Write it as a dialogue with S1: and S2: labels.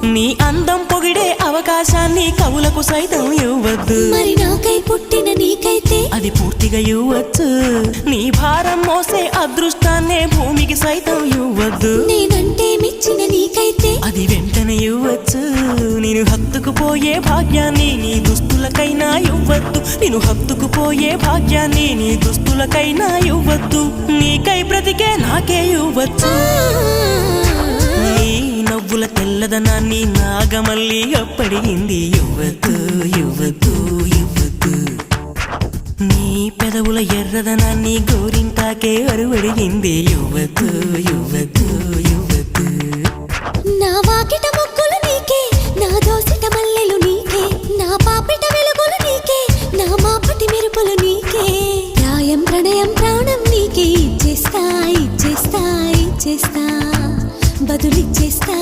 S1: నీ అందం పొగిడే అవకాశాన్ని కవులకు సైతం ఇవ్వద్దు.
S2: మరి నాకై పుట్టిన నీకైతే
S1: అది పూర్తిగా ఇవ్వచ్చు. నీ భారం మోసే అదృష్టాన్నే భూమికి సైతం ఇవ్వద్దు.
S2: నేనంటే మెచ్చిన నీకైతే
S1: అది వెంటనే ఇవ్వచ్చు. నేను హత్తుకుపోయే భాగ్యాన్ని నీ దుస్తులకైనా ఇవ్వద్దు. నేను హత్తుకుపోయే భాగ్యాన్ని నీ దుస్తులకైనా ఇవ్వద్దు. నీకై బ్రతికే నాకే ఇవ్వచ్చు. నీ నవ్వుల తెల్లదనాన్ని నాగమల్లి అప్పడిగింది. ఇవ్వద్దు ఇవ్వద్దు ఇవ్వద్దు. నీ పెదవుల ఎర్రదనాన్ని గోరింటాకే అరువడిగింది. ఇవ్వద్దు ఇవ్వద్దు ఇవ్వద్దు.
S2: నా వాకిట మొక్కులు నీకే, నా దోసిట మల్లెలు నీకే, నా పాపిట వెలుగులు నీకే, నా మాపటి మెరుపులు నీకే. ప్రాయం ప్రణయం ప్రాణం నీకే ఇచ్చేస్తా ఇచ్చేస్తా ఇచ్చేస్తా, బదులిచ్చేస్తా